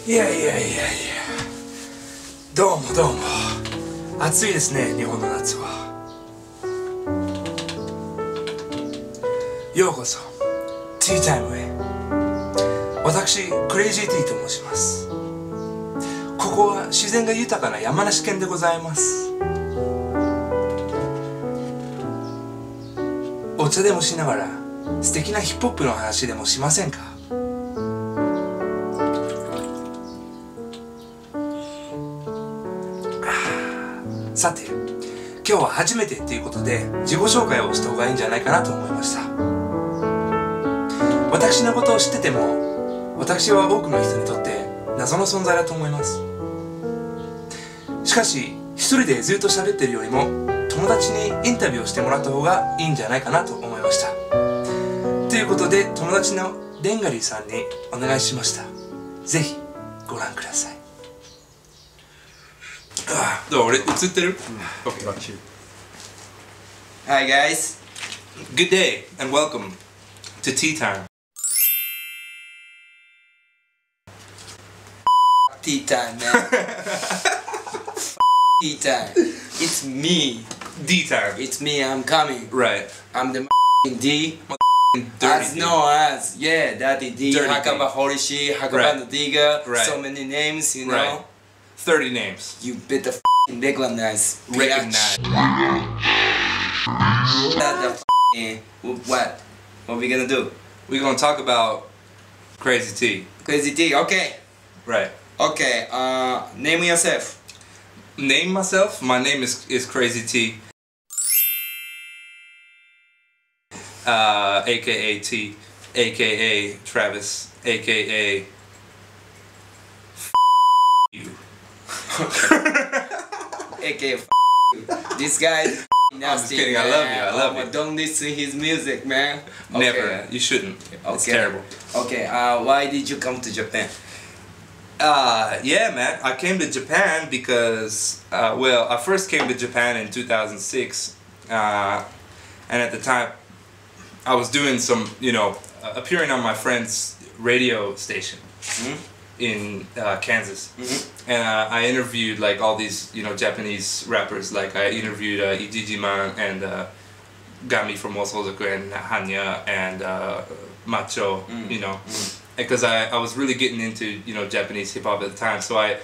いやいやいやいや、どうもどうも。暑いですね、日本の夏は。ようこそティータイムへ。私クレイジーティーと申します。ここは自然が豊かな山梨県でございます。お茶でもしながら素敵なヒップホップの話でもしませんか？さて、今日は初めてっていうことで自己紹介をした方がいいんじゃないかなと思いました。私のことを知ってても、私は多くの人にとって謎の存在だと思います。しかし、一人でずっと喋ってるよりも友達にインタビューをしてもらった方がいいんじゃないかなと思いました。ということで、友達のレンガリーさんにお願いしました。ぜひご覧ください。どう？俺映ってる？ Okay, got you. Hi guys, good day and welcome to tea time. Tea time, man. Tea time. It's me. D time. It's me. I'm coming. Right. I'm the D. Dirty D. Known as Dirty D. Dirty Hakaba D. Horishi, Hakaba the Digger. Right. So many names, you know. Right. 30 names. You better recognize. Recognize. What? What we gonna do? We're gonna talk about Crazy T. Crazy T. Okay. Right. Okay. Name yourself. Name myself? My name is Crazy T. AKA T. AKA Travis. AKA you. AKA you. This guy is nasty. I'm just kidding. Man. I love you. I love you. Don't listen to his music, man. Okay. Never. You shouldn't. Okay. It's terrible. Okay. Why did you come to Japan? Yeah, man. I came to Japan because, well, I first came to Japan in 2006, and at the time, I was doing some, you know, appearing on my friend's radio station in Kansas, and I interviewed like all these, you know, Japanese rappers. Like I interviewed Ijijiman and Gami from Osozoku and Hanya and Macho, you know. Because I was really getting into, you know, Japanese hip-hop at the time, so I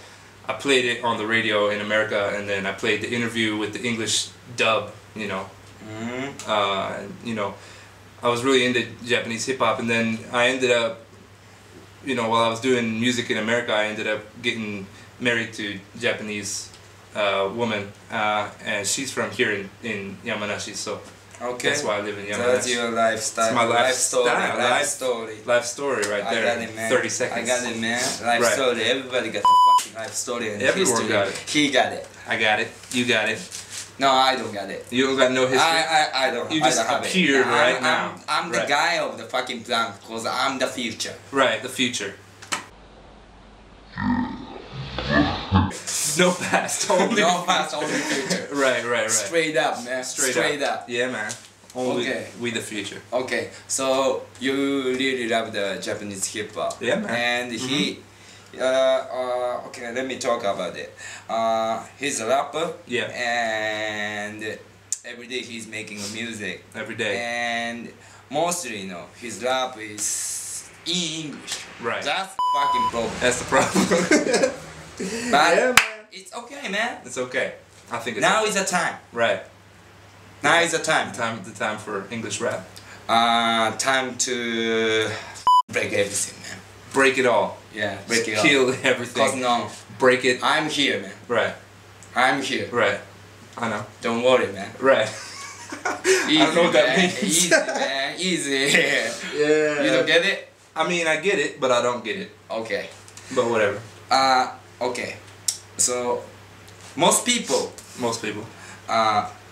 played it on the radio in America, and then I played the interview with the English dub, you know. You know, I was really into Japanese hip-hop, and then I ended up, you know, while I was doing music in America, I ended up getting married to a Japanese woman, and she's from here in Yamanashi, so Okay. that's why I live in Yamanashi. So that's your lifestyle. It's my life story. Life story. Right there. I got it, man. 30 seconds. I got it, man. Life Right. story. Everybody got the fucking life story and Everyone history. got it. He got it. I got it. You got it. No, I don't got it. You don't got no history. I don't. You I just don't have appeared it. right now. I'm the Right. guy of the fucking plan because I'm the future. Right, the future. No past, only No past, only future. Right. Straight up, man. Straight up. Yeah, man. Only Okay. we the future. Okay, so you really love the Japanese hip hop. Yeah, man. And he, okay, let me talk about it. He's a rapper. Yeah. And every day he's making music. Every day. And mostly, you know, his rap is in English. Right. That's the fucking problem. That's the problem. But yeah, man. it's okay, man. It's okay. I think it's Now okay. is the time. Right. Now is the time. The time for English rap. Time to break everything, man. Break it all. Yeah, break it all. Kill everything. Cause no, Break it. I'm here, man. Right. I'm here. Right. I know. Don't worry, man. Right. Easy, I don't know what that man. means. Easy, man. Easy. Yeah. You don't get it? I mean, I get it, but I don't get it. Okay. But whatever. Okay. So, most people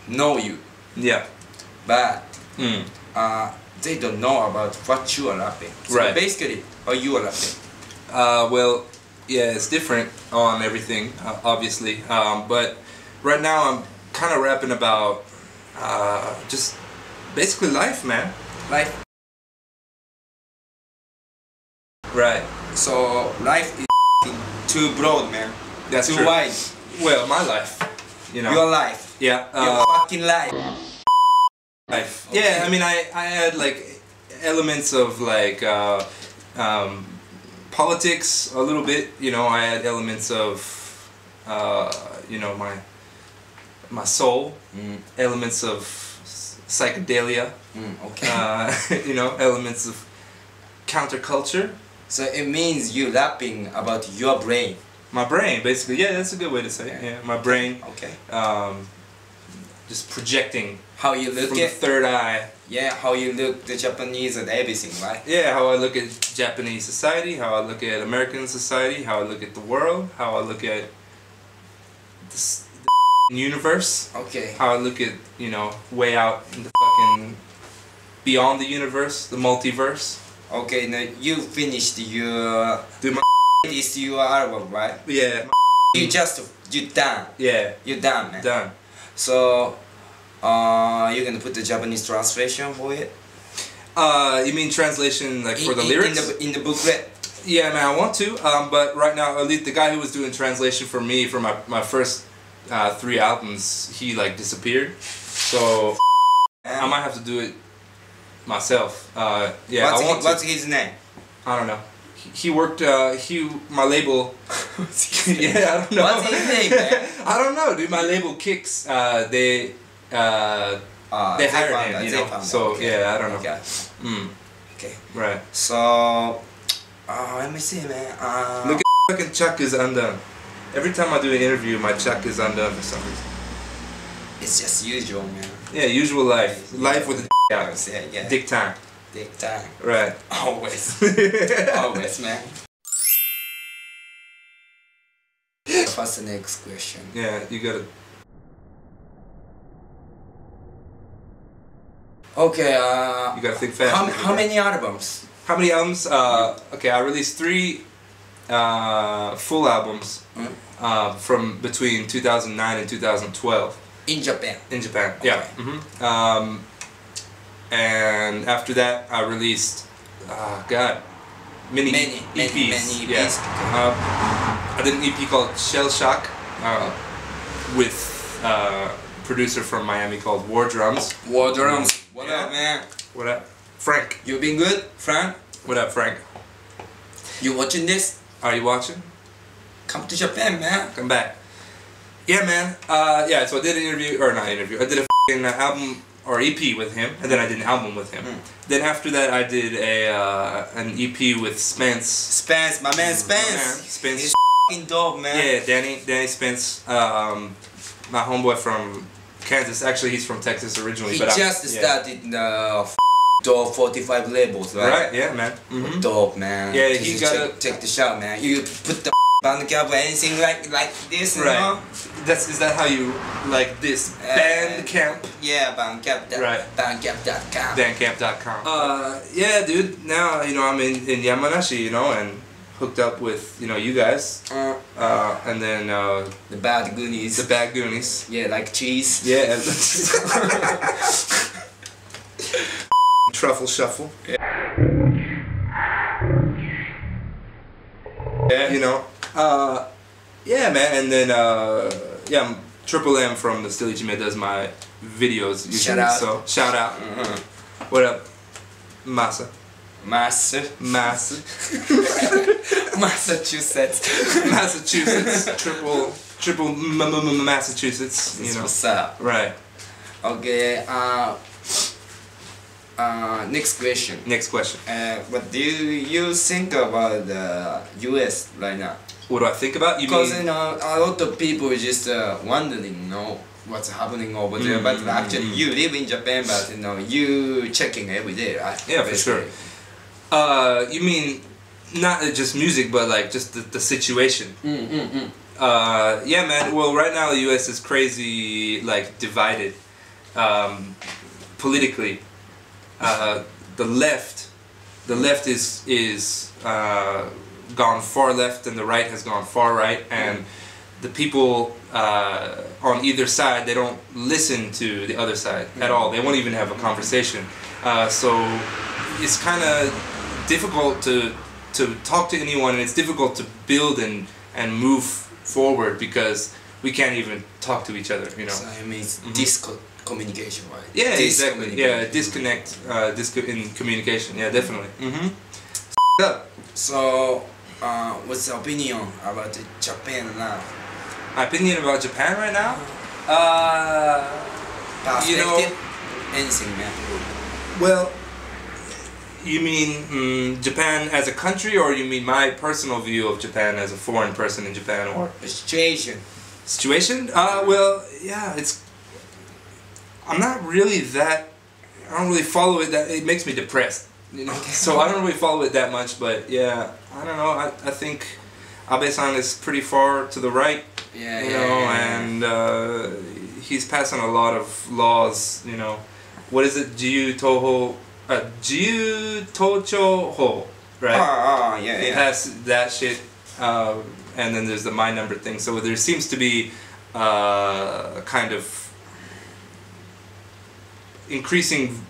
know you, Yeah. but they don't know about what you are rapping. So Right. basically, what you are rapping. Well, yeah, it's different on everything, obviously. But right now I'm kind of rapping about just basically life, man. Life. Right. So life is too broad, man. That's too true. wide. Well, my life, you know. Your life. Yeah. Your fucking life. Life. Okay. Yeah, I mean, I had like elements of like politics a little bit. You know, I had elements of you know, my soul, elements of psychedelia. Okay. You know, elements of counterculture. So it means you rapping about your brain. My brain, basically. Yeah, that's a good way to say it. Yeah, my brain. Okay. Just projecting How you look from the at, third eye. yeah, how you look the Japanese and everything, right? Yeah, how I look at Japanese society, how I look at American society, how I look at the world, how I look at the universe, Okay. how I look at, you know, way out in the fucking beyond the universe, the multiverse. Okay, now you finished your Dude, my this your album, right? yeah, You done. yeah, You done, man. done. So you're gonna put the Japanese translation for it? You mean translation like for the lyrics? In the booklet? Yeah, man, I want to. But right now, at least the guy who was doing translation for me for my first 3 albums, he like disappeared. So I might have to do it myself. Yeah, What's his name? I don't know. He worked. My label. Yeah, I don't know. What's his name, man? I don't know, dude. My label Kicks. They hired him. You know. So okay. yeah, I don't know. Okay. Mm, Okay. right. So let me see, man. Look at fucking Chuck is undone. Every time I do an interview, my Chuck is undone for some reason. It's just usual, man. Yeah, usual life. Life with a out. Yeah. Dick time. Dick time. Right. Always. Always, man. What's the next question? Yeah, you gotta. Okay, You gotta think fast. how many albums? How many albums? Okay, I released 3 full albums from between 2009 and 2012 In Japan. in Japan. Yeah. And after that, I released, many EPs. Many Yeah. EPs. I did an EP called Shell Shock with a producer from Miami called War Drums. War Drums. What Yeah. up, man? What up, Frank? You been good, Frank? What up, Frank? You watching this? Are you watching? Come to Japan, man. Come back. Yeah, man. Yeah, so I did an interview, or not interview, I did a f***ing album or EP with him, and then I did an album with him. Then after that, I did an EP with Spence. Spence, my man Spence. My man, Spence. He's f***ing dope, man. Yeah, Danny Spence, my homeboy from Kansas. Actually, he's from Texas originally. He but just started the Dope 45 labels, right? Right, yeah, man. Mm-hmm. Dope, man. Yeah, he got check this out, man. You put the Bandcamp or anything like this, you right. know? Is that how you like this? Bandcamp? Yeah, Bandcamp. Right. Bandcamp.com. Bandcamp.com. Yeah, dude. Now I'm in Yamanashi, you know, and hooked up with you guys, and then The Bad Goonies. the Bad Goonies. Yeah, like cheese. Yeah. Truffle Shuffle. Yeah, you know. Yeah, man, and then yeah, Triple M from the Still Ichime does my videos usually. Shout out. So shout out. What up, Masa? Massive. Massachusetts. Massachusetts. Triple Massachusetts. You know. What's up? Right. Okay. Next question. Next question. What do you think about the U.S. right now? What do I think about? You Because mean? a lot of people just wondering, what's happening over there. But actually, you live in Japan, but you checking every day, right? Yeah, for sure. You mean not just music, but like just the situation. Yeah, man. Well, right now the U.S. is crazy, like divided politically. The left is gone far left, and the right has gone far right, and the people on either side, they don't listen to the other side at all. They won't even have a conversation. So it's kind of difficult to talk to anyone, and it's difficult to build and and move forward, because we can't even talk to each other, you know. So it means communication, right? Yeah, exactly. Yeah, disconnect in communication. Yeah, definitely. So, what's your opinion about Japan now? My opinion about Japan right now? Perspective? You know, anything, man. well, you mean Japan as a country, or you mean my personal view of Japan as a foreign person in Japan, or The situation. situation? Well, yeah, I'm not really that. I don't really follow it. That it makes me depressed, you know. So I don't really follow it that much. But yeah, I don't know. I think Abe-san is pretty far to the right. Yeah, you know, and he's passing a lot of laws. You know, what is it? Jiu Tocho Ho, right? Yeah, He passed that shit, and then there's the my number thing. So there seems to be kind of increasing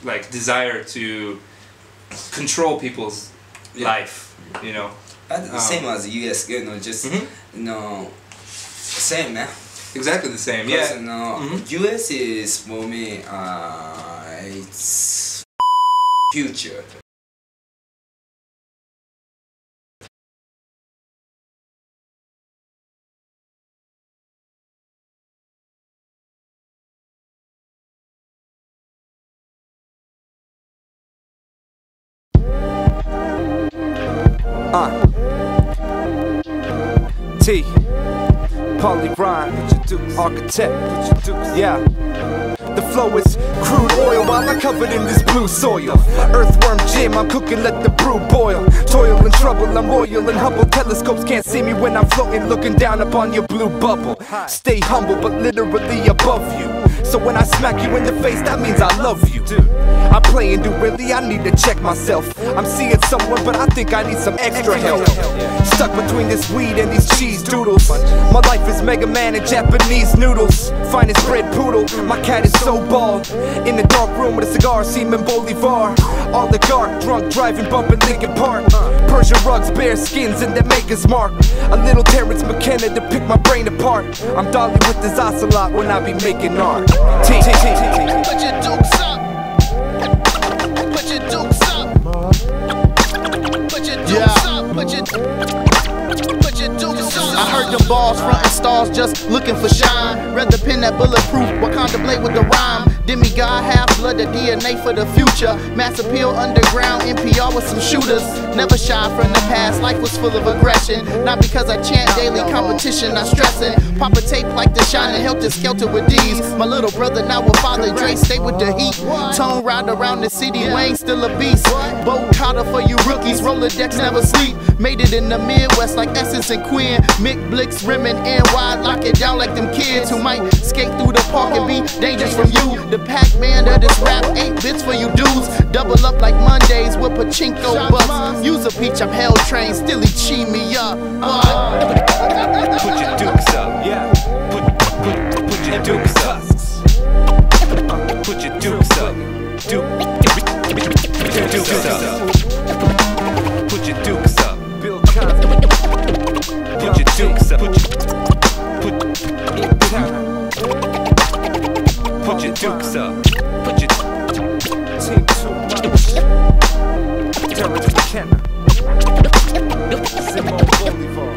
like desire to control people's life, you know. Same as US, you know, just you know, same, man. Exactly the same. Because, Yeah. you know, US is for me, it's future. T. Poly rhyme, architect, yeah. The flow is crude oil while I covered in this blue soil. Earthworm Jim, I'm cooking, let the brew boil. Toil and trouble, I'm royal and humble. Telescopes can't see me when I'm floating, looking down upon your blue bubble. Stay humble, but literally above you. So when I smack you in the face, that means I love you. I'm playing, dude, really, I need to check myself. I'm seeing someone, but I think I need some extra help. Stuck between this weed and these cheese doodles. My life is Mega Man and Japanese noodles. Finest red poodle, my cat is so bald. In the dark room with a cigar, Seaman Bolivar. Oligarch, drunk, driving, bumping Linkin Park. Persian rugs, bear skins, and that maker's mark. A little Terrence McKenna to pick my brain apart. I'm Dolly with this ocelot when I be making art. Put your dukes up. Put your dukes up. Put your dukes up. Put your dukes up. I heard them balls frontin' stars just looking for shine. Rather pin that bulletproof Wakanda blade with the rhyme. Demigod, half-blood, the DNA for the future. Mass appeal, underground, NPR with some shooters. Never shy from the past, life was full of aggression. Not because I chant daily competition, not stressing. Pop a tape like the shining, helter skelter with these. My little brother now a father, Dre stay with the heat. Tone ride around the city, Wayne still a beast. Boat Carter for you rookies, Rolodex never sleep. Made it in the Midwest like Essence and Quinn. Mick Blix, Rimmon, NY, lock it down like them kids who might skate through the park and be dangerous from you. The Pac-Man of this rap, 8 bits for you dudes. Double up like Mondays with pachinko bucks. Use a peach, I'm hell trained, still he cheat me up. Put your dukes up, yeah. Put your dukes up. Put your dukes up. Put your dukes up. Put your dukes up. Put your dukes up. Put your dukes up. Put your team too much. Terrence McKenna. Simone Bolivar.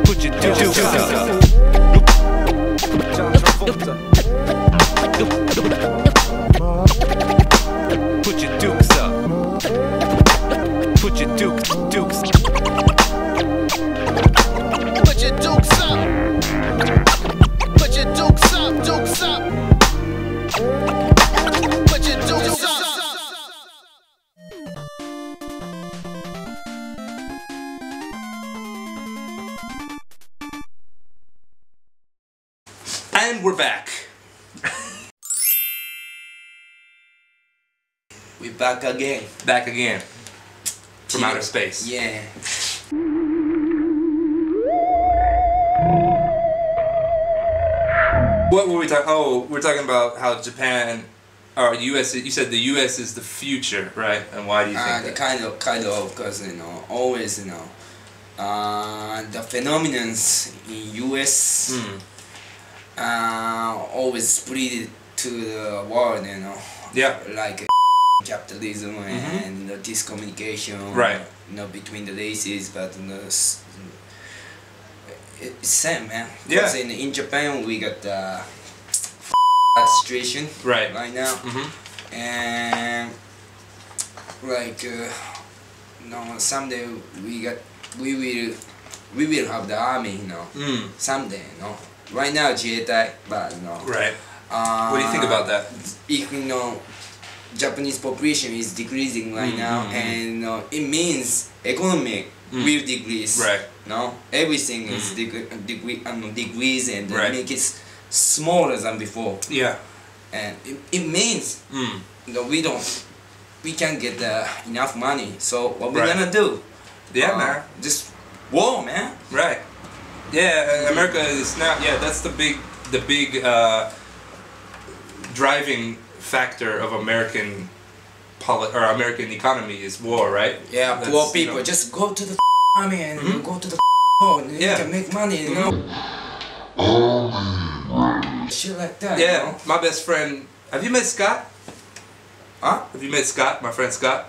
Put your dukes up. John Travolta. Put your dukes up. Put your dukes. Put your dukes up. Put your dukes up, dukes up. Put your dukes up. And we're back. We back again. Back again. From outer space. Yeah. What were we talking? Oh, we're talking about how Japan, or U.S. You said the U.S. is the future, right? And why do you think that? Kind of, because you know, always you know, the phenomenons in US always spread to the world, you know. Yeah. Like capitalism and this communication, Right. you know, between the races, but you know, it's same, man. Yeah. Because in Japan we got the situation Right. now, and like you know, someday we will have the army, you know. Someday, you know. Right now, 自衛隊, but you know. Right. What do you think about that? If you know, Japanese population is decreasing right now, and it means economy will decrease. Right. No, everything is decrease and Right. make it smaller than before. Yeah. And it means you know, we can't get enough money. So what we Right. gonna do? Yeah, man. Just war, man. Right. Yeah, America is now. Yeah, that's the big driving factor of American American economy is war, right? Yeah, That's, poor people you know, just go to the army and you go to the war and Yeah. you can make money, you know. Shit like that. Yeah, You know? my best friend. Have you met Scott? Huh? Have you met Scott? My friend Scott.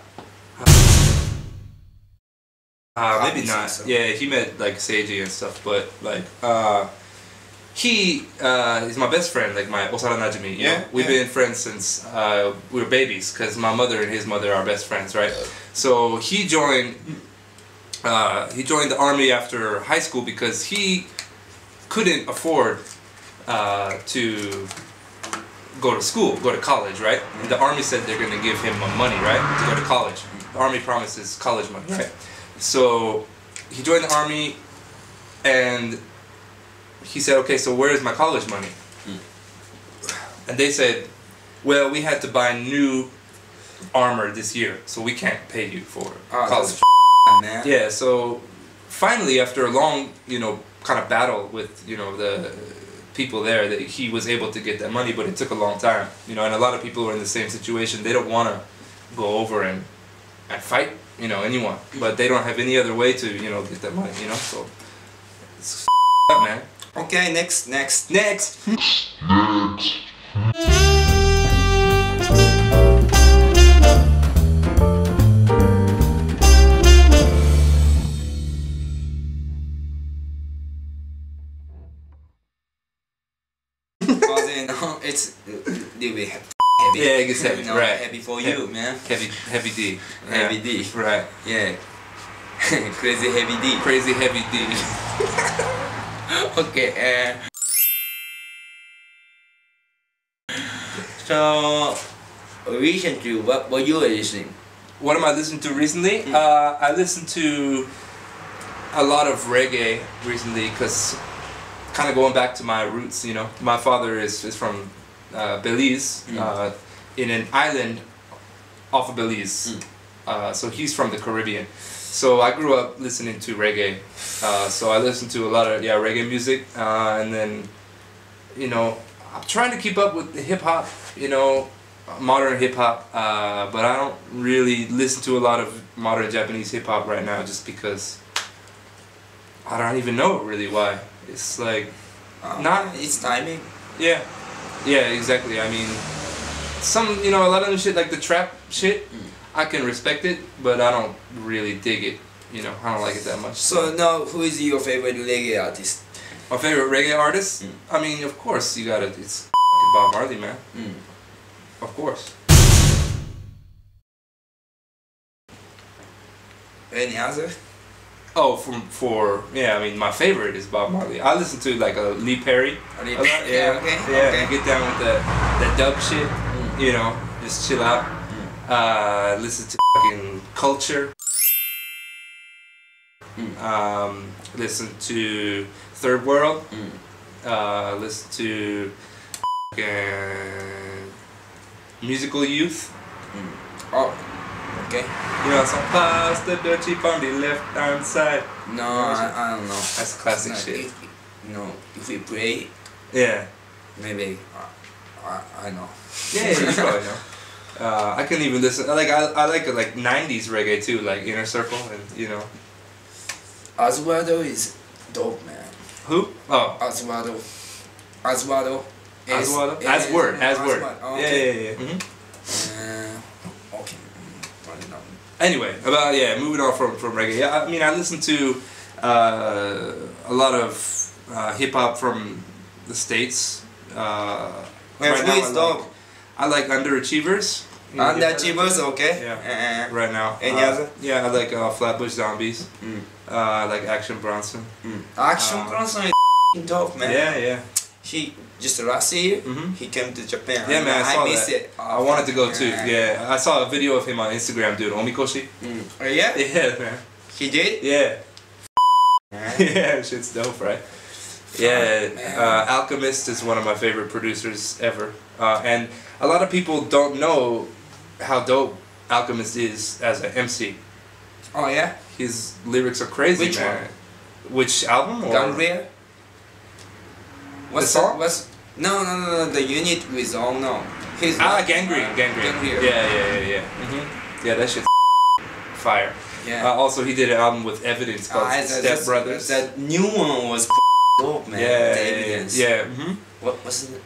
Maybe think not. so. Yeah, he met like Seiji and stuff, but like he is my best friend, like my osara najimi. You know? We've been friends since we were babies, because my mother and his mother are best friends, right? So he joined the army after high school because he couldn't afford to go to college, right? And the army said they're gonna give him money, right, to go to college. The army promises college money, right? So he joined the army, and he said, okay, so where's my college money? And they said, well, we had to buy new armor this year, so we can't pay you for college. Man. Yeah, so finally, after a long, you know, kind of battle with, you know, the people there, that he was able to get that money, but it took a long time, you know, and a lot of people are in the same situation. They don't want to go over and fight, you know, anyone, but they don't have any other way to, you know, get that money, you know, so it's up, man. Okay, next. Because you know, it's really heavy. Yeah, it gets heavy, You know, right. heavy for you, man. Heavy D. Heavy D. Right. Yeah. Crazy heavy D. Crazy heavy D. Okay. So recently, what you are listening? What am I listening to recently? I listened to a lot of reggae recently, because kind of going back to my roots, you know. My father is from Belize, in an island off of Belize. So he's from the Caribbean. So I grew up listening to reggae. So I listened to a lot of reggae music, and then, you know, I'm trying to keep up with the hip hop, you know, modern hip hop, but I don't really listen to a lot of modern Japanese hip hop right now, just because I don't even know really why. It's like not. It's timing. Yeah, exactly. I mean, you know, a lot of the shit, like the trap shit, I can respect it, but I don't really dig it. You know, I don't like it that much. So now, who is your favorite reggae artist? My favorite reggae artist? I mean, of course, it's Bob Marley, man. Of course. Any other? Oh, I mean, my favorite is Bob Marley. I listen to like Lee Perry. Lee a lot. Perry, Yeah, okay. Get down with the dub shit. You know, just chill out. Listen to fucking Culture. Listen to Third World. Listen to Musical Youth. Oh, okay. You know, some pass the dirt cheap on the left hand side. No, I don't know. That's classic No, shit. If we play, Yeah. maybe I know. Yeah, you probably know. I can even listen. I like 90s reggae too, like Inner Circle, and you know. Oswaldo is dope, man. Who? Oh. Oswaldo. Oswaldo? As word. Okay. Yeah. Okay. I don't know. Anyway, moving on from reggae. Yeah, I mean, I listen to a lot of hip hop from the States. I like Underachievers. Underachievers, okay. Yeah. Right now. Any other? Yeah, I like Flatbush Zombies. I like Action Bronson. Action Bronson is dope, man. Yeah. He just last year he came to Japan. Yeah, man, I saw missed that. it. I wanted to go too. Yeah, I saw a video of him on Instagram, dude. Omikoshi. Oh yeah? Yeah, man. He did? Yeah. Yeah, shit's dope, right? Yeah, Alchemist is one of my favorite producers ever, and a lot of people don't know how dope Alchemist is as an MC. Oh yeah? His lyrics are crazy, Which man. one? Which album? Or? Gangrel? The song? No, the unit with no. His Gangrene. Gangrene. Yeah. Yeah, that shit's fire. Yeah. Also, he did an album with Evidence called Step Brothers. That new one was dope, man. Yeah, the Evidence. Yeah. What's it?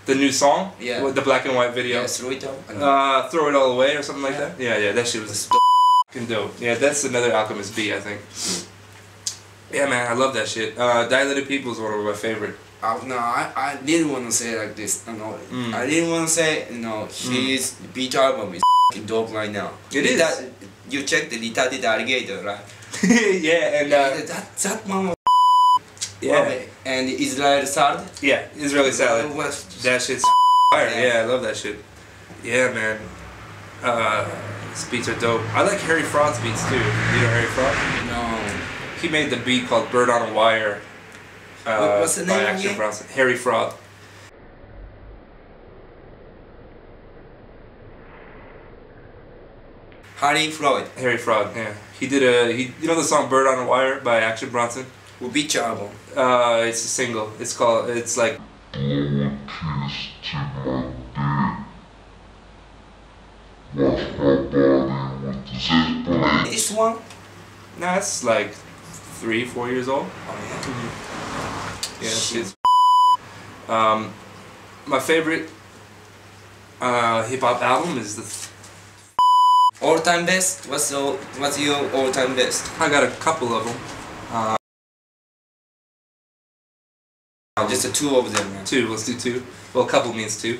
The new song? Yeah. With the black and white video? Yeah, Throw It All. Throw It All Away or something like that? Yeah, that shit was fucking dope. Yeah, that's another Alchemist B, I think. Yeah, man, I love that shit. Dilated People is one of my favorite. No, I didn't want to say like this. No, I didn't want to say, his beat album is fucking dope right now. It is. You check the Retarded Alligator, right? Yeah, and that one was yeah. And Israel Salad? Yeah, Israeli Salad. That shit's fire. Yeah, I love that shit. Yeah, man. His beats are dope. I like Harry Fraud's beats too. You know Harry Fraud? No. He made the beat called Bird on a Wire. What's the name by Action again? Bronson. Harry Fraud. Harry Floyd. Harry Fraud, yeah. He did you know the song Bird on a Wire by Action Bronson? Which album? It's a single. It's like This one? nah, it's like 3-4 years old. Oh Yeah, shit's my favorite hip hop album is the All-time best? What's your all-time best? I got a couple of them. Just the two of them, man. Two, let's do two. Well, a couple means two.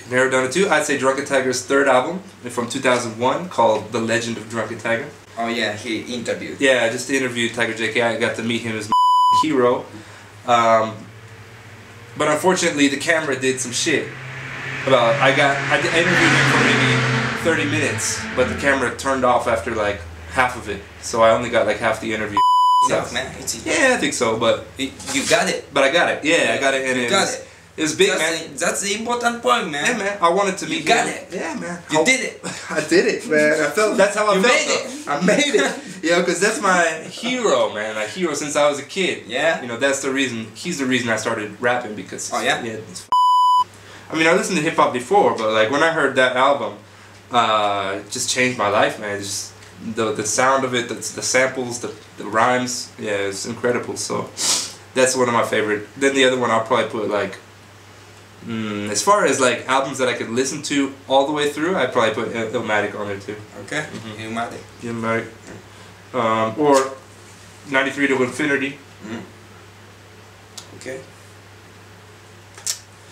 Narrowed down to two. I'd say Drunken Tiger's third album from 2001 called The Legend of Drunken Tiger. Oh yeah, he interviewed. Yeah, I just interviewed Tiger JK. I got to meet him as my hero. But unfortunately, the camera did some shit. I interviewed him for maybe 30 minutes, but the camera turned off after like half of it. So I only got like half the interview. Sucks, man. Yeah, I think so, but You got it. I got it. Yeah, I got it, and it was big, man. That's the important point, man. Yeah, man. I wanted to meet him. You got it. Yeah, man. You did it. I did it, man. That's how I You felt. made it. I made it. Yeah, because that's my hero, man. My hero since I was a kid. Yeah. You know, that's the reason. He's the reason I started rapping because. Oh yeah. Yeah. I mean, I listened to hip hop before, but like when I heard that album, it just changed my life, man. Just the sound of it, the samples, the rhymes. Yeah, it's incredible. So that's one of my favorite. Then the other one I'll probably put like. As far as like albums that I could listen to all the way through, I'd probably put Illmatic on there too. Okay. Illmatic. Yoonmirae. Or 93 to Infinity. Okay.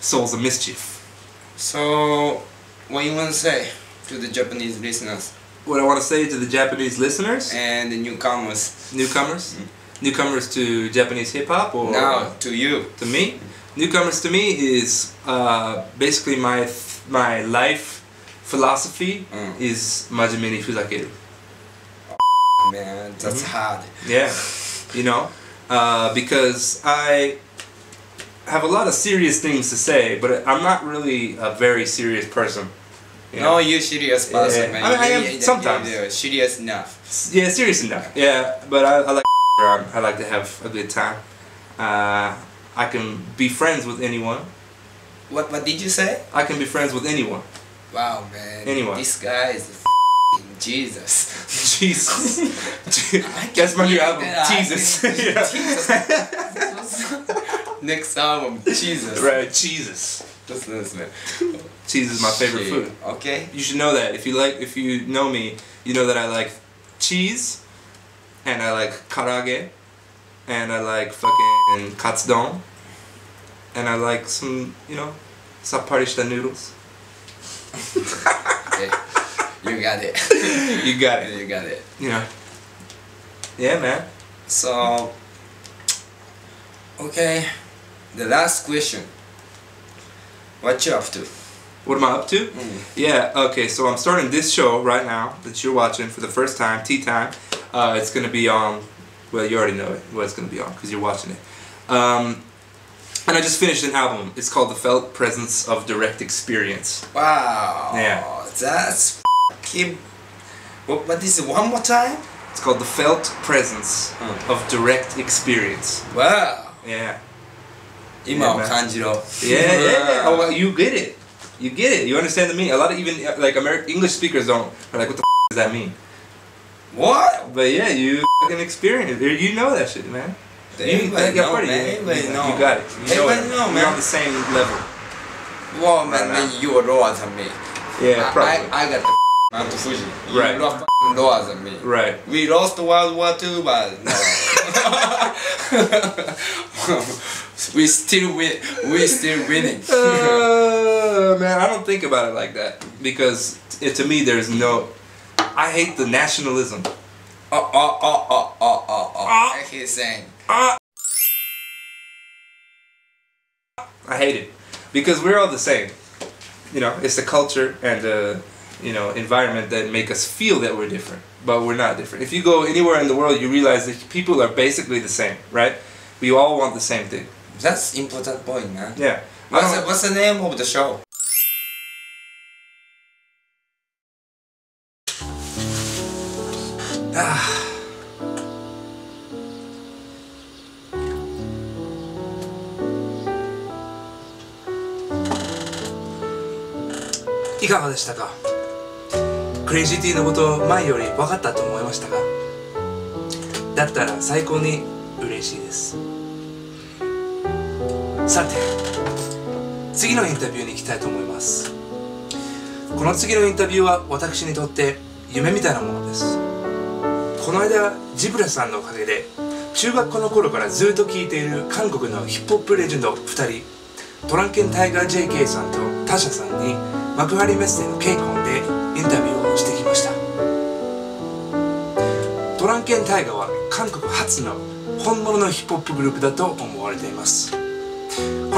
Souls of Mischief. So, what you want to say to the Japanese listeners What I want to say to the Japanese listeners, and the newcomers? Newcomers to Japanese hip hop, or Now, to you. to me. Newcomers to me is basically my life philosophy is Majime ni Fuzakeru. Man, that's hard. Yeah, you know, because I have a lot of serious things to say, but I'm not really a very serious person. You know? No, you're serious person, man. I am sometimes. You're serious enough. Yeah, serious enough. Yeah, but I like around. I like to have a good time. I can be friends with anyone, What did you say? I can be friends with anyone. Wow, man. Anyone. This guy is Jesus. Jesus. That's my new album. Jesus. Jesus. Next album, Jesus. Right, Jesus. Listen, man. Cheese is my favorite food. Okay. You should know that. If you know me, you know that I like cheese, and I like karage, and I like fucking katsudon, and I like some, sappari shita noodles. Okay. You got it. You got it. You got it. Yeah, man. So, okay. The last question. What you up to? What am I up to? Yeah, okay, so I'm starting this show right now that you're watching for the first time, Tea Time. It's going to be on, well, you already know what it's going to be on because you're watching it. And I just finished an album. It's called The Felt Presence of Direct Experience. Wow. Yeah. That's f***ing... What is it? One more time? It's called The Felt Presence of Direct Experience. Wow. Yeah. 今を感じろ. Yeah. Oh, well, you get it. You get it. You understand the meaning. A lot of even like English speakers are like, what the does that mean? What? But yeah, you fucking experience it. You know that shit, man. Everybody know, man. Everybody know. You got it. You Everybody know, man. You're on the same level. Well, man, you are lower than me. Yeah, probably. I got the Mount Fuji. You Right. are lower than me. Right. We lost World War II, but no. we still win. We still winning. Man, I don't think about it like that because to me there's no. I hate the nationalism. I hear saying. I hate it because we're all the same. It's the culture and the environment that make us feel that we're different, but we're not different. If you go anywhere in the world, you realize that people are basically the same, right? We all want the same thing. That's important point, man. Yeah. What's the name of the show? Ah. いかがでしたか？クレイジーティーのこと前より分かったと思いましたか？だったら最高に嬉しいです。さて、次のインタビューに行きたいと思います。この次のインタビューは私にとって夢みたいなものです。この間ジブラさんのおかげで中学校の頃からずっと聴いている韓国のヒップホップレジェンド2人、トランケンタイガー JK さんとタシャさんに幕張メッセのケイコンでインタビューをしてきました。トランケンタイガーは韓国初の本物のヒップホップグループだと思われています。こ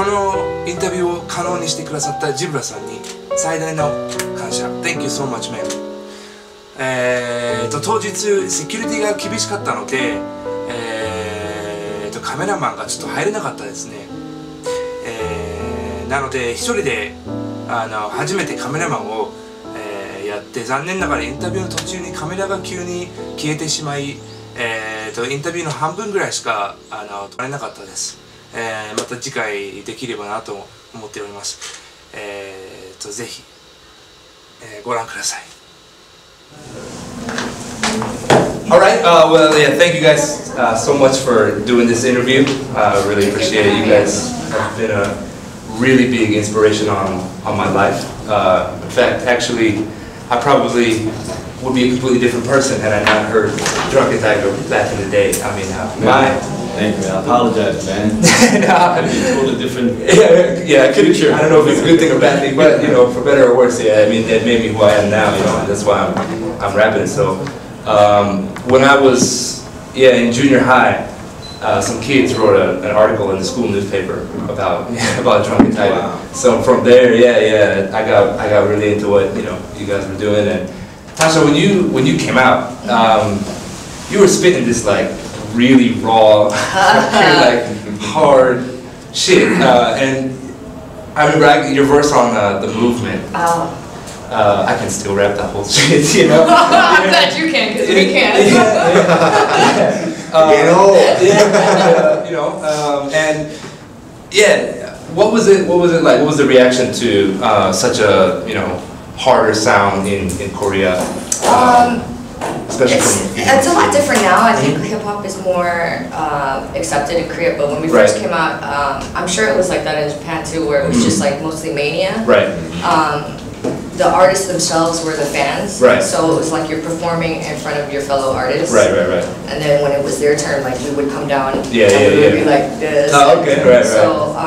のインタビューを可能にしてくださったジブラさんに最大の感謝。 Thank you so much, man。当日セキュリティが厳しかったので、カメラマンがちょっと入れなかったですね。なので一人で初めてカメラマンを、やって残念ながらインタビューの途中にカメラが急に消えてしまい、インタビューの半分ぐらいしか撮れなかったです。また次回できればなと思っております。ぜひ、ご覧ください。Alright, well, yeah, thank you guys so much for doing this interview. I really appreciate it. You guys have been a really big inspiration on my life. In fact, actually, I probably would be a completely different person had I not heard Drunken Tiger back in the day. I mean, Thank you, man. I apologize, man. Nah. It'd be a totally different. Yeah, I don't know if it's a good thing or bad thing, but for better or worse, yeah. I mean, that made me who I am now. That's why I'm rapping. So, when I was in junior high, some kids wrote an article in the school newspaper about Drunken Tiger. Wow. So from there, I got really into what you guys were doing. And Tasha, when you came out, you were spitting this like really raw, like hard shit. And I remember your verse on the movement. I can still rap that whole shit, I'm glad you can, because we can't. And what was it like? What was the reaction to such a harder sound in Korea? Especially it's a lot different now. I think hip hop is more accepted in Korea, but when we first came out, I'm sure it was like that in Japan too, where it was just like mostly mania. Right. The artists themselves were the fans. Right. So it was like you're performing in front of your fellow artists. Right. And then when it was their turn, like we would come down and we yeah. would be like this. Oh, okay. Right. So,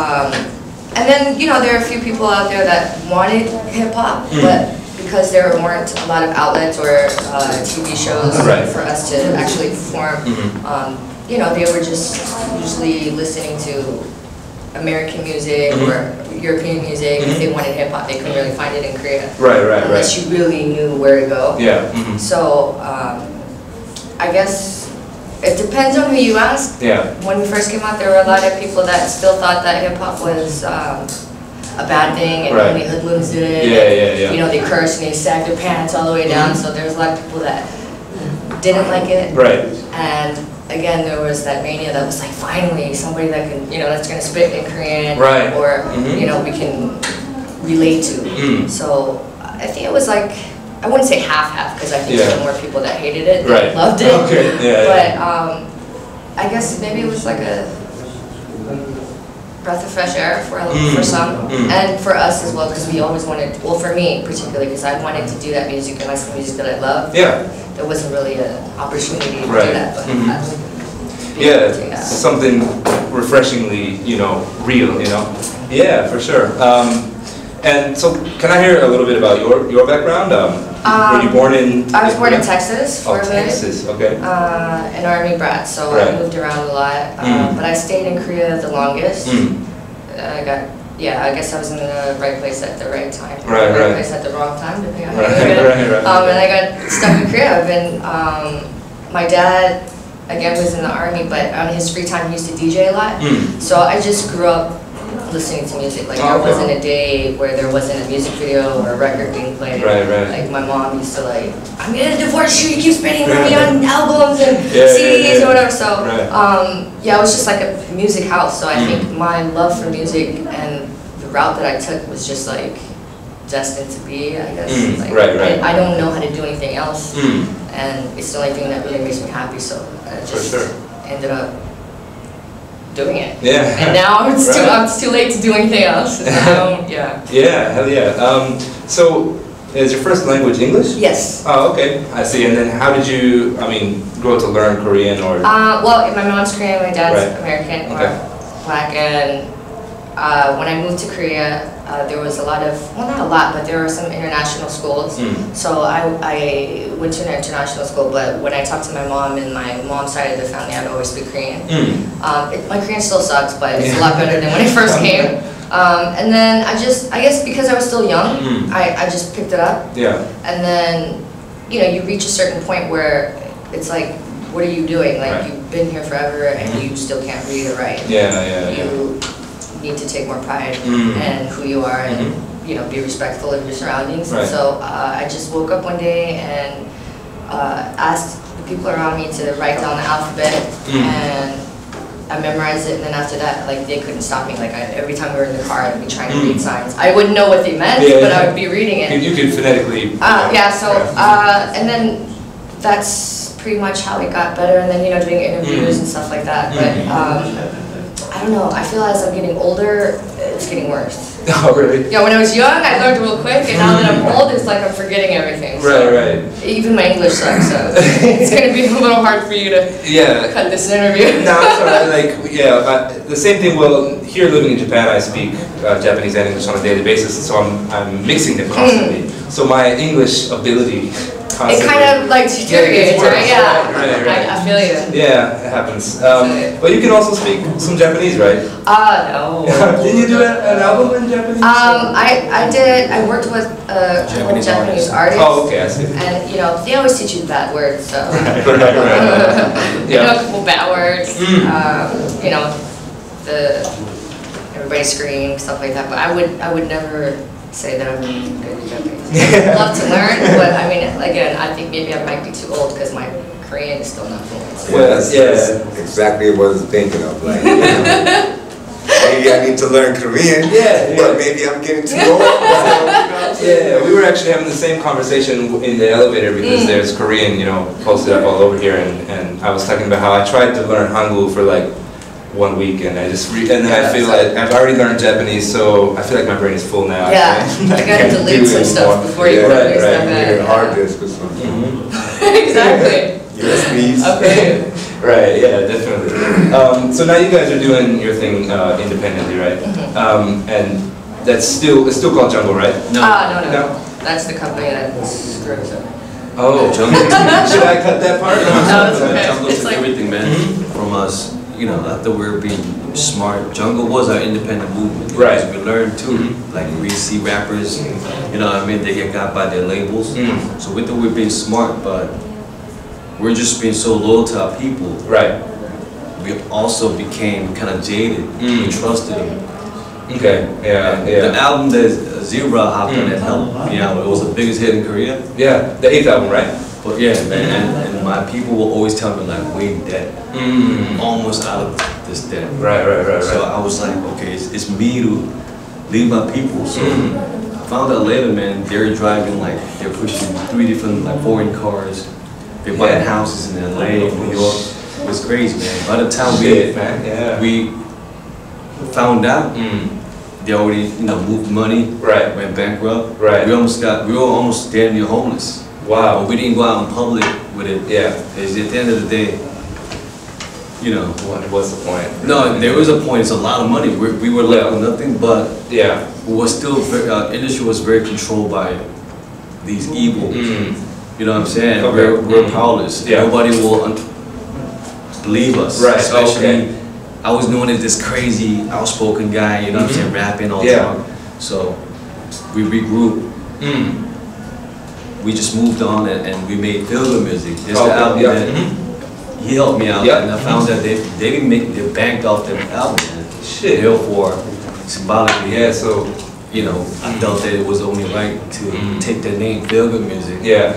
and then there are a few people out there that wanted hip hop, but because there weren't a lot of outlets or TV shows for us to actually perform, they were just usually listening to American music or European music. If they wanted hip hop, they couldn't really find it in Korea. Right. Unless you really knew where to go. Yeah. So I guess it depends on who you ask. Yeah. When we first came out, there were a lot of people that still thought that hip hop was a bad thing, and only hoodlums did it. Yeah. They cursed and they sagged their pants all the way down. So there was a lot of people that didn't like it. Right. And again, there was that mania that was like, finally, somebody that can, that's going to spit in Korean, right. or we can relate to. So I think it was like, I wouldn't say half because I think there were more people that hated it than loved it. Okay. But I guess maybe it was like a breath of fresh air for some, and for us as well, because we always wanted, well, for me particularly, because I wanted to do that music and that's the music that I love. Yeah. There wasn't really an opportunity to do that, but something refreshingly, real, Yeah, for sure. And so, can I hear a little bit about your background? Were you born in? I was born in Texas for a bit. Texas, okay. An army brat, so I moved around a lot. But I stayed in Korea the longest. I guess I was in the right place at the right time. Right place at the wrong time, depending on how you look at it. And I got stuck in Korea. I've been, my dad, again, was in the army, but on his free time he used to DJ a lot. So I just grew up listening to music. Like there wasn't a day where there wasn't a music video or a record being played. Like my mom used to like, I'm gonna divorce you, you keep spending money on albums and CDs or whatever. So it was just like a music house. So I think my love for music and the route that I took was just like destined to be, I guess. I don't know how to do anything else, and it's the only thing that really makes me happy. So I just ended up doing it. Yeah. And now it's too late to do anything else. Hell yeah. So, is your first language English? Yes. Oh, okay. I see. And then how did you, grow to learn Korean or? Well, my mom's Korean, my dad's American or black, and when I moved to Korea, there was a lot of, well, not a lot, but there were some international schools. So I went to an international school, but when I talked to my mom and my mom's side of the family, I'd always speak Korean. My Korean still sucks, but it's a lot better than when I first came. And then I guess because I was still young, I just picked it up. Yeah. And then, you reach a certain point where it's like, what are you doing? Like, you've been here forever and you still can't read or write. You need to take more pride in who you are and be respectful of your surroundings. And so I just woke up one day and asked the people around me to write down the alphabet, and I memorized it. And then after that, like, they couldn't stop me. Like every time we were in the car, I'd be trying to read signs. I wouldn't know what they meant, but I would be reading it. You could phonetically. And then that's pretty much how it got better. And then doing interviews and stuff like that. But I don't know, I feel as I'm getting older, it's getting worse. Oh, really? Yeah, when I was young, I learned real quick, and now that I'm old, it's like I'm forgetting everything. So even my English sucks, so it's going to be a little hard for you to cut this interview. No, it's alright. The same thing, well, here living in Japan, I speak Japanese and English on a daily basis, and so I'm mixing them constantly. So my English ability it kind of like deteriorates, right? Yeah, I feel you. Yeah, it happens. But you can also speak some Japanese, right? No. Didn't you do an album in Japanese? I did. I worked with a Japanese artist. Oh, okay, I see. And they always teach you bad words, so right. a couple bad words. Everybody scream, stuff like that. But I would never say that I'm good at Japanese. I'd love to learn, but again, I think maybe I might be too old because my Korean is still not fluent. Well, that's exactly what I was thinking of. Like, maybe I need to learn Korean. Yeah, but maybe I'm getting too old. Yeah, we were actually having the same conversation in the elevator because there's Korean, you know, posted up all over here, and I was talking about how I tried to learn Hangul for like 1 week, and I just and then I feel like I've already learned Japanese, so I feel like my brain is full now. Yeah, I gotta delete some stuff before you right, do right. stuff. Your hard disk or something. Exactly. USBs. Okay. Right, yeah, definitely. So now you guys are doing your thing independently, right? And it's still called Jungle, right? No. That's the company that screws up. Oh, Jungle. Should I cut that part? No, it's okay. Jungle It's took like everything, man, from us. You know, after we were being smart, Jungle was our independent movement. Right. We learned too. Like we see rappers, you know what I mean, they get got by their labels. So we thought we were being smart, but we're just being so loyal to our people. Right. We also became kind of jaded. We trusted them. Okay. Yeah. Yeah. The album that Zeebra hopped on that helped me out. It was the biggest hit in Korea. Yeah. The 8th album, right? But yeah, man, and my people will always tell me like, Wade dead, almost out of this dead. Right. So I was like, okay, it's me to lead my people. So I found out later, man, they're driving like, they're pushing 3 different like foreign cars. They're buying houses in LA, New York. It was crazy, man. By the time we found out, they already, you know, moved money, went bankrupt. Right. We were almost damn near homeless. Wow. But we didn't go out in public with it. Yeah. Because at the end of the day, you know. What's the point? No, there was a point. It's a lot of money. We were left with nothing, but we were still, industry was very controlled by these evil. You know what I'm saying? Okay. We're powerless. Yeah. Nobody will believe us. Right. Especially, I was known as this crazy, outspoken guy, you know what I'm saying, rapping all the time. So we regrouped. We just moved on and we made feel-good music. This the album that he helped me out, and I found that they didn't they banked off their album. Shit. Therefore, symbolically, Yeah. So you know, I felt that it was only right to take the name feel-good music. yeah.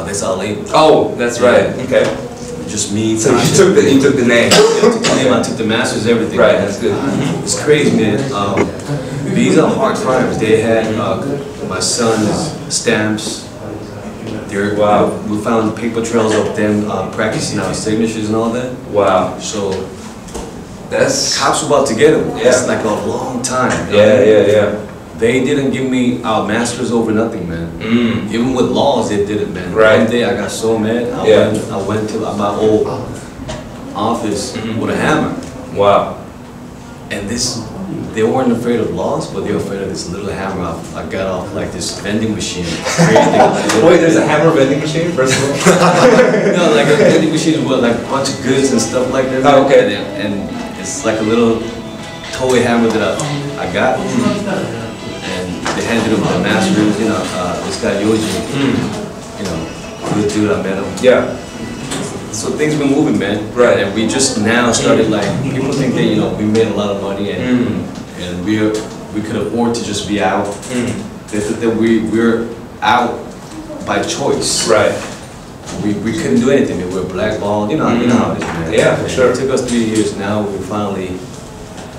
That's our label. Oh, that's right. Okay. Just me. So you took the name. I took the masters, everything. Right. That's good. It's crazy, man. These are hard crimes. They had my son's stamps. Wow. We found paper trails of them practicing our signatures and all that. Wow. So that's cops were about to get them. Yeah. It's like a long time. Yeah. They didn't give me our masters over nothing, man. Even with laws, they did it, man. Right. One day I got so mad. I went to my old office with a hammer. Wow. And they weren't afraid of laws, but they were afraid of this little hammer I got off like this vending machine. Wait, there's a hammer vending machine, first of all? No, like a vending machine with like a bunch of goods and stuff like that. Oh, okay. And it's like a little toy hammer that I got. And they handed him the masters, you know, this guy Yoji, you know, good dude, I met him. Yeah. So things been moving, man. Right. And we just now started like, people think that, you know, we made a lot of money and we could afford to just be out. They thought that we're out by choice. Right. We couldn't do anything. We were blackballed. You know how it is, man. Yeah, for sure. It took us 3 years. Now we're finally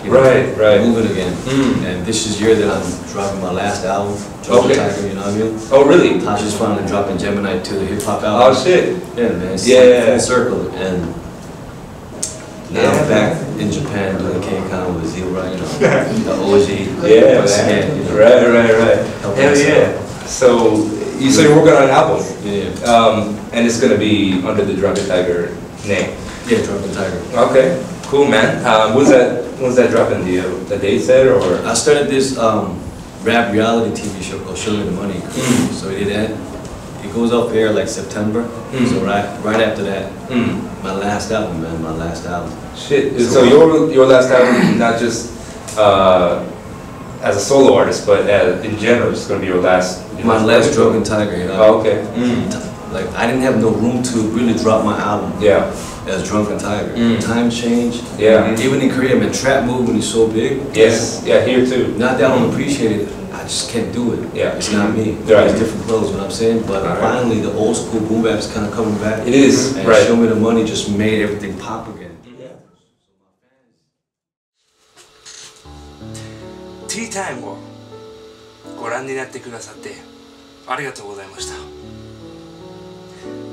moving again. And this is the year that I'm dropping my last album, Tiger, you know what I mean? Oh, really? Tasha's finally dropping Gemini 2, the hip hop album. Oh, shit. Yeah, man. It's like full circle. And now I'm back in Japan doing K-Con with Zeebra, you know, the OG. Yeah, man. You know, Right. Hell yeah. So you're working on an album. Yeah. And it's gonna be under the Drunken Tiger name. Yeah, Drunken Tiger. Okay. Cool, man. When's that dropping? Do you have a date set or? I started this rap reality TV show called Show Me the Money. So we did that. It goes up here like September. So right after that, my last album, man. My last album. Shit. So your last album, not just as a solo artist, but in general, it's gonna be your last. My last Drunken Tiger. You know? Oh, okay. Like I didn't have no room to really drop my album. Yeah. As Drunken Tiger. Time changed. Yeah. Even in Korea, man, trap movement is so big. Yes. Yeah, here too. Not that I don't appreciate it, I just can't do it. Yeah. It's not me. Right. It's different clothes, you know what I'm saying? But finally, the old school boom bap is kind of coming back. It is. And Right. Show Me the Money just made everything pop again. タイムをご覧になってくださってありがとうございました。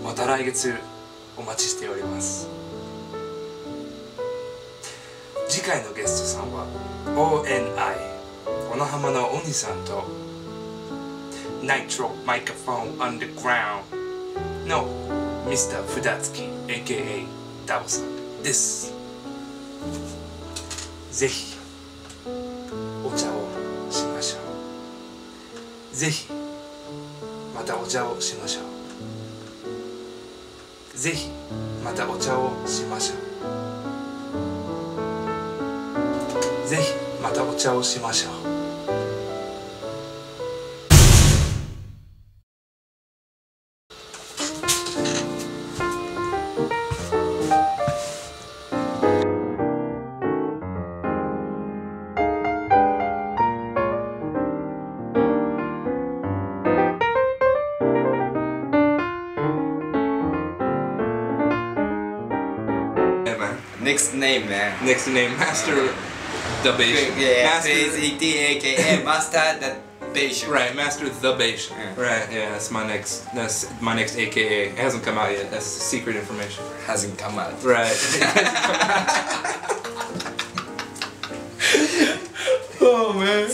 また来月お待ちしております。次回のゲストさんは ONI 小野浜のお兄さんとナイトロマイクロフォンアンダーグラウンドのミスター・フダツキ AKA ダボさんです。ぜひお茶をしましょう。ぜひまたお茶をしましょう。ぜひまたお茶をしましょう。ぜひまたお茶をしましょう。Next name, man. Next name, Master the Bayesian. Yeah, Master, please, aka Master the Bayesian. right, Master the Bayesian. Yeah. Right, yeah, that's my next AKA. It hasn't come out yet. That's secret information. Hasn't come out. Right. Oh man.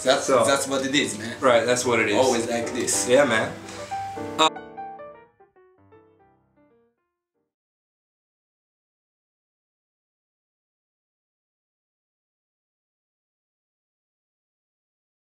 That's what it is, man. Right, that's what it is. Always like this. Yeah, man.